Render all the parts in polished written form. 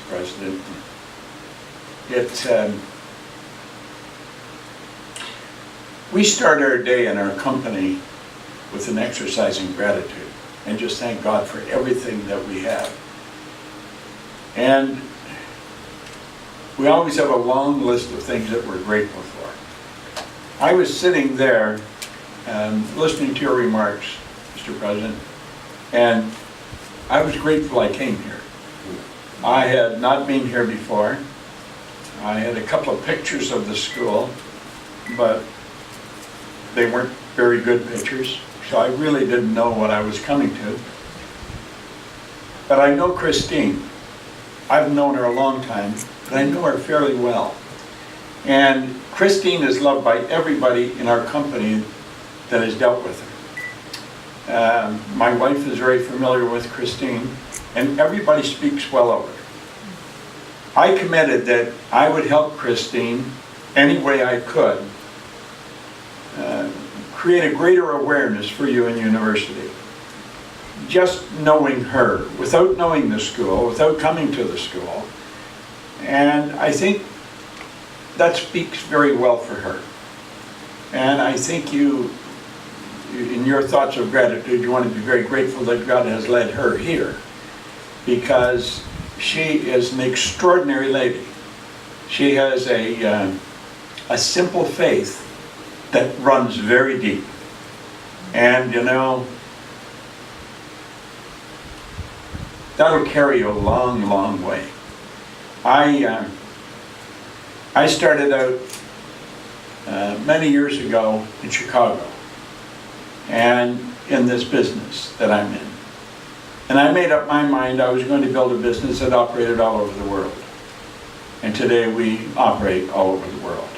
President. We start our day in our company with an exercise in gratitude and just thank God for everything that we have. And we always have a long list of things that we're grateful for. I was sitting there listening to your remarks, Mr. President, and I was grateful I came here. I had not been here before. I had a couple of pictures of the school, but they weren't very good pictures, so I really didn't know what I was coming to. But I know Christine. I've known her a long time, but I know her fairly well. And Christine is loved by everybody in our company that has dealt with her. My wife is very familiar with Christine, and everybody speaks well of her. I committed that I would help Christine any way I could create a greater awareness for Yuin University. Just knowing her, without knowing the school, without coming to the school. And I think that speaks very well for her. And I think you, in your thoughts of gratitude, you want to be very grateful that God has led her here, because she is an extraordinary lady. She has a simple faith that runs very deep. And you know, that'll carry you a long, long way. I started out many years ago in Chicago, and in this business that I'm in. And I made up my mind I was going to build a business that operated all over the world. And today we operate all over the world.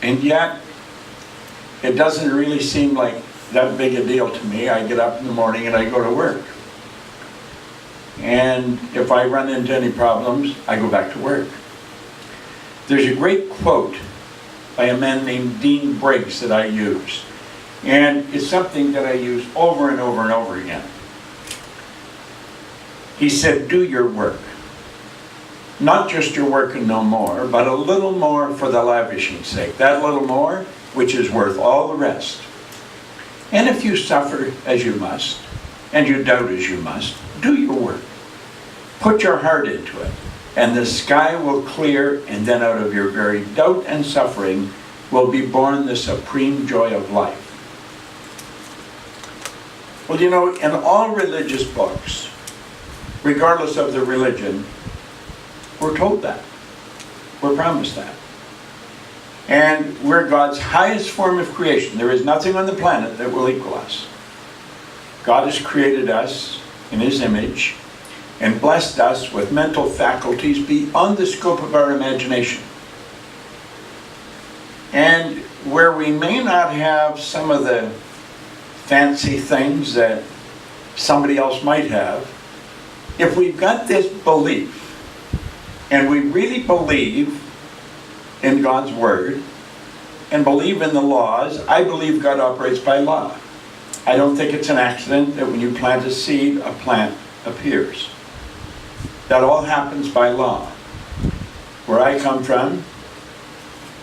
And yet, it doesn't really seem like that big a deal to me. I get up in the morning and I go to work. And if I run into any problems, I go back to work. There's a great quote by a man named Dean Briggs that I use. And it's something that I use over and over and over again. He said, do your work. Not just your work and no more, but a little more for the lavishing's sake. That little more, which is worth all the rest. And if you suffer as you must, and you doubt as you must, do your work. Put your heart into it, and the sky will clear, and then out of your very doubt and suffering will be born the supreme joy of life. Well, you know, in all religious books, regardless of the religion, we're told that. We're promised that. And we're God's highest form of creation. There is nothing on the planet that will equal us. God has created us in His image and blessed us with mental faculties beyond the scope of our imagination. And where we may not have some of the fancy things that somebody else might have, if we've got this belief, and we really believe in God's Word, and believe in the laws, I believe God operates by law. I don't think it's an accident that when you plant a seed, a plant appears. That all happens by law. Where I come from,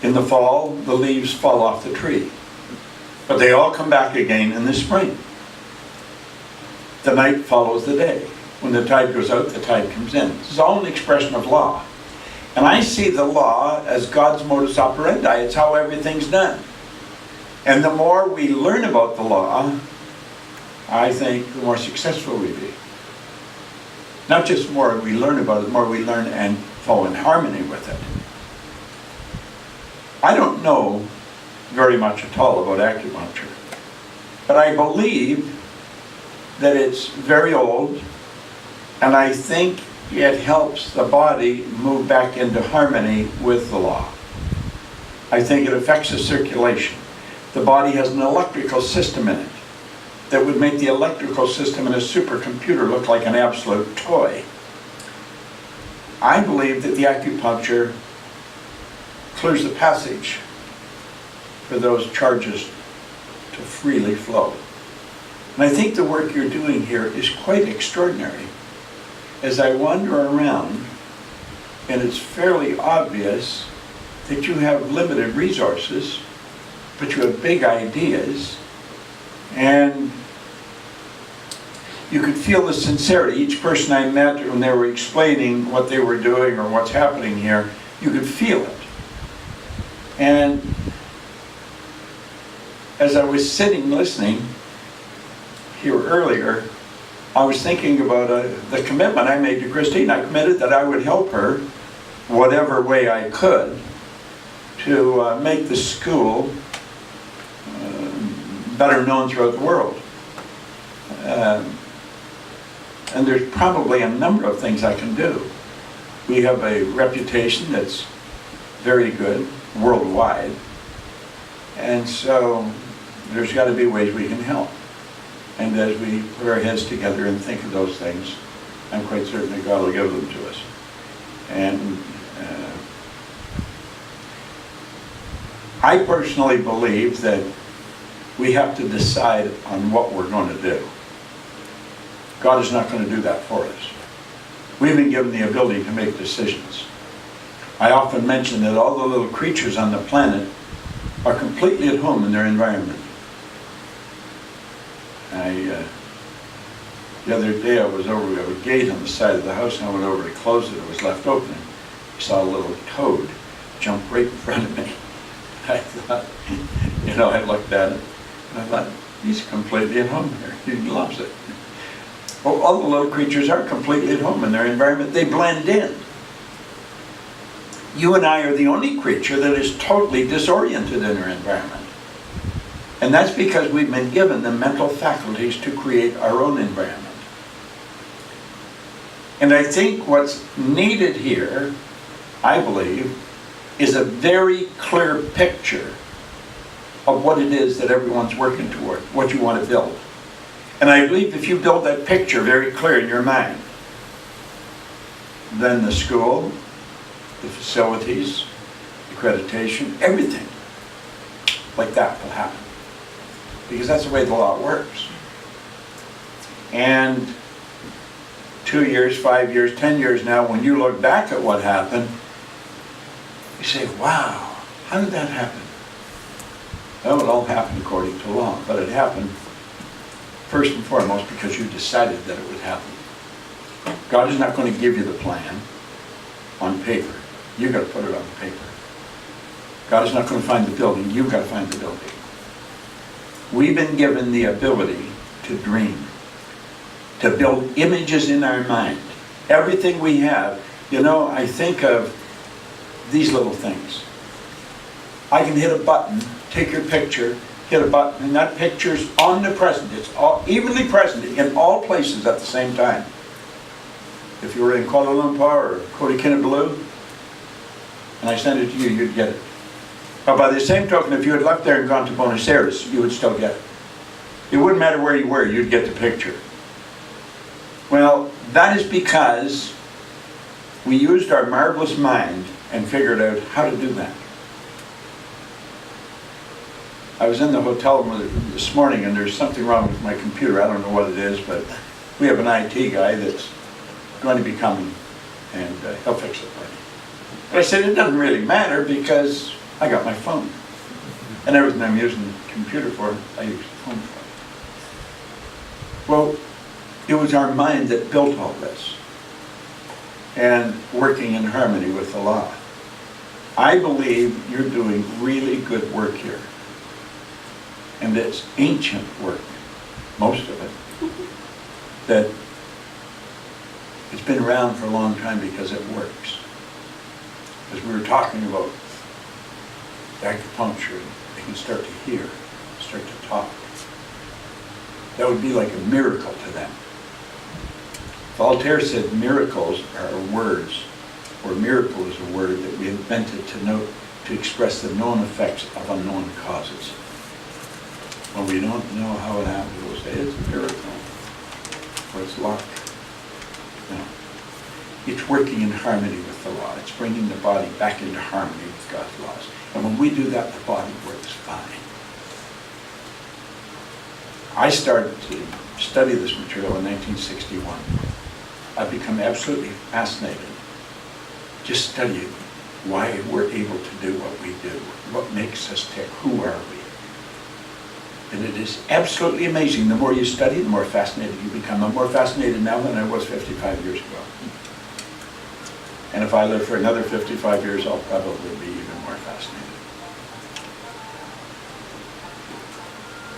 in the fall, the leaves fall off the tree. But they all come back again in the spring. The night follows the day. When the tide goes out, the tide comes in. This is all an expression of law. And I see the law as God's modus operandi. It's how everything's done. And the more we learn about the law, I think the more successful we be. Not just the more we learn about it, the more we learn and fall in harmony with it. I don't know very much at all about acupuncture, but I believe that it's very old, and I think it helps the body move back into harmony with the law. I think it affects the circulation. The body has an electrical system in it that would make the electrical system in a supercomputer look like an absolute toy. I believe that the acupuncture clears the passage for those charges to freely flow. And I think the work you're doing here is quite extraordinary. as I wander around, and it's fairly obvious that you have limited resources, but you have big ideas, and you could feel the sincerity. Each person I met, when they were explaining what they were doing or what's happening here, you could feel it. And as I was sitting listening here earlier, I was thinking about the commitment I made to Christine. I committed that I would help her whatever way I could to make the school better known throughout the world. And there's probably a number of things I can do. We have a reputation that's very good worldwide, and so there's got to be ways we can help. And as we put our heads together and think of those things, I'm quite certain that God will give them to us. And I personally believe that we have to decide on what we're going to do. God is not going to do that for us. We've been given the ability to make decisions. I often mention that all the little creatures on the planet are completely at home in their environment. The other day I was over, we have a gate on the side of the house, and I went over to close it. It was left open. I saw a little toad jump right in front of me. I thought, I looked at it, and I thought, he's completely at home here. He loves it. Well, all the little creatures are completely at home in their environment. They blend in. You and I are the only creature that is totally disoriented in our environment. And that's because we've been given the mental faculties to create our own environment. And I think what's needed here, I believe, is a very clear picture of what it is that everyone's working toward, what you want to build. And I believe if you build that picture very clear in your mind, then the school, the facilities, accreditation, everything like that will happen. Because that's the way the law works. And 2 years, 5 years, 10 years now, when you look back at what happened, you say, wow, how did that happen? Well, it all happened according to law, but it happened first and foremost because you decided that it would happen. God is not going to give you the plan on paper. You've got to put it on paper. God is not going to find the building. You've got to find the building. We've been given the ability to dream, to build images in our mind. Everything we have, I think of these little things. I can hit a button, take your picture, hit a button, and that picture's omnipresent. It's all evenly present in all places at the same time. If you were in Kuala Lumpur or Kota Kinabalu, and I send it to you, you'd get it. But by the same token, if you had left there and gone to Buenos Aires, you would still get it. It wouldn't matter where you were, you'd get the picture. Well, that is because we used our marvelous mind and figured out how to do that. I was in the hotel this morning, and there's something wrong with my computer. I don't know what it is, but we have an IT guy that's going to be coming, and he'll fix it for me. But I said, it doesn't really matter because I got my phone. And everything I'm using the computer for, I use the phone for. Well, it was our mind that built all this, and working in harmony with the law. I believe you're doing really good work here. And it's ancient work, most of it, that it's been around for a long time because it works. As we were talking about acupuncture, they can start to hear, start to talk. That would be like a miracle to them. Voltaire said miracles are words, or miracle is a word that we invented to express the known effects of unknown causes. When we don't know how it happened, we'll say it's a miracle, or it's luck. No. It's working in harmony with the law. It's bringing the body back into harmony with God's laws. And when we do that, the body works fine. I started to study this material in 1961. I've become absolutely fascinated just studying why we're able to do what we do, what makes us tick, who are we. And it is absolutely amazing. The more you study, the more fascinated you become. I'm more fascinated now than I was 55 years ago. And if I live for another 55 years, I'll probably be even more fascinated.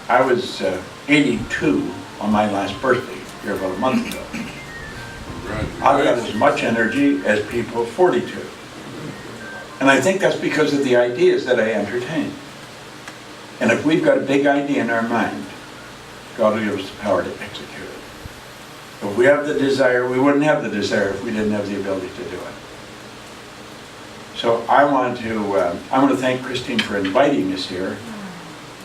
I was 82 on my last birthday, here about a month ago. I've got as much energy as people 42. And I think that's because of the ideas that I entertain. And if we've got a big idea in our mind, God will give us the power to execute it. If we have the desire, we wouldn't have the desire if we didn't have the ability to do it. So I want to thank Christine for inviting us here.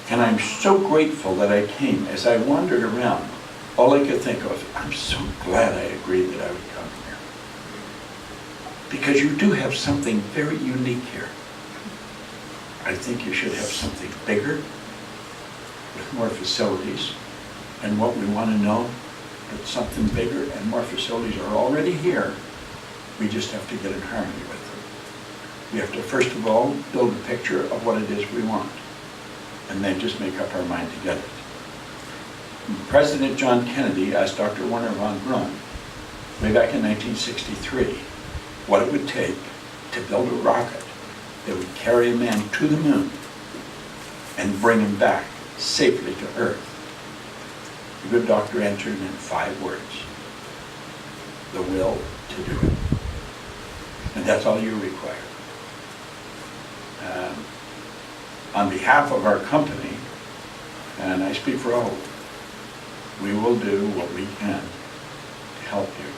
And I'm so grateful that I came. As I wandered around, all I could think of, I'm so glad I agreed that I would come here. Because you do have something very unique here. I think you should have something bigger, with more facilities. And what we want to know, that something bigger and more facilities are already here. We just have to get in harmony with them. We have to, first of all, build a picture of what it is we want, and then just make up our mind to get it. President John Kennedy asked Dr. Werner von Braun, way back in 1963, what it would take to build a rocket that would carry a man to the moon and bring him back safely to Earth. The good doctor answered in 5 words: the will to do it. And that's all you require. On behalf of our company, and I speak for all of you, we will do what we can to help you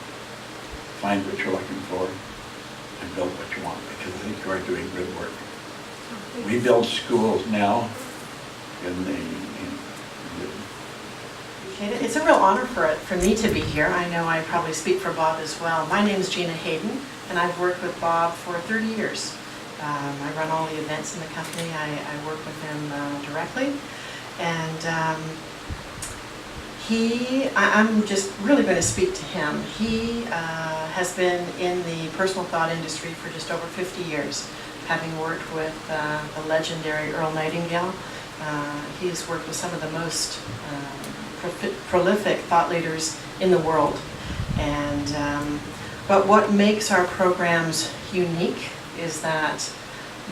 find what you're looking for and build what you want, because I think you are doing good work. We build schools now It's a real honor for me to be here. I know I probably speak for Bob as well. My name is Gina Hayden, and I've worked with Bob for 30 years. I run all the events in the company. I work with him directly. And I'm just really going to speak to him. He has been in the personal thought industry for just over 50 years, having worked with the legendary Earl Nightingale. He's worked with some of the most prolific thought leaders in the world. And but what makes our programs unique is that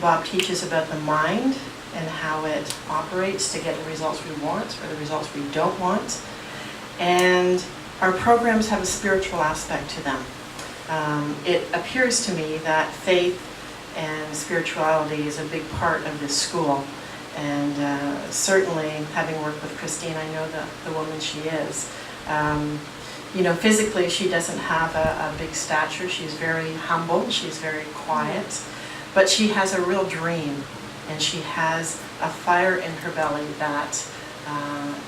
Bob teaches about the mind and how it operates to get the results we want or the results we don't want. And our programs have a spiritual aspect to them. It appears to me that faith and spirituality is a big part of this school. And certainly, having worked with Christine, I know the woman she is. You know, physically, she doesn't have a big stature. She's very humble. She's very quiet. But she has a real dream, and she has a fire in her belly that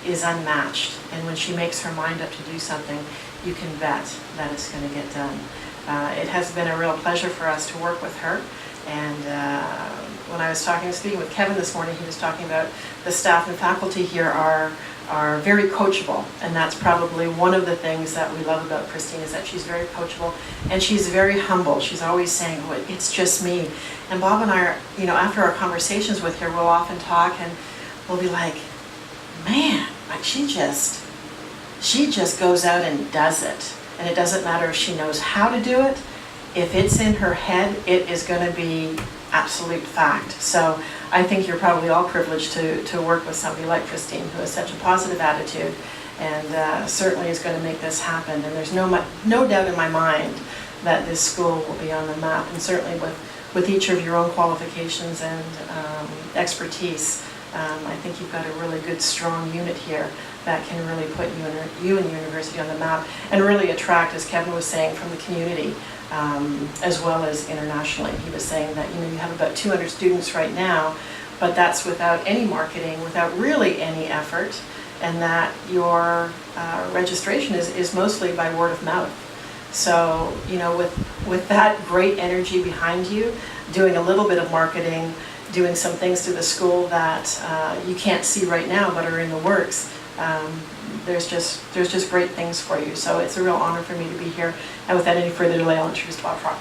is unmatched. And when she makes her mind up to do something, you can bet that it's going to get done. It has been a real pleasure for us to work with her. And when I was speaking with Kevin this morning, he was talking about the staff and faculty here are very coachable, and that's probably one of the things that we love about Christine, is that she's very coachable and she's very humble. She's always saying, "Oh, it's just me." And Bob and I are, you know, after our conversations with her, we'll often talk and we'll be like, "Man, like she just goes out and does it." And it doesn't matter if she knows how to do it. If it's in her head, it is going to be absolute fact. So I think you're probably all privileged to work with somebody like Christine, who has such a positive attitude and certainly is going to make this happen. And there's no doubt in my mind that this school will be on the map, and certainly with each of your own qualifications and expertise, I think you've got a really good, strong unit here that can really put you and your university on the map and really attract, as Kevin was saying, from the community. As well as internationally. He was saying that, you know, you have about 200 students right now, but that's without any marketing, without really any effort, and that your registration is mostly by word of mouth. So, you know, with that great energy behind you, doing a little bit of marketing, doing some things through the school that you can't see right now but are in the works, there's just great things for you. So it's a real honor for me to be here. And without any further delay, I'll introduce Bob Proctor.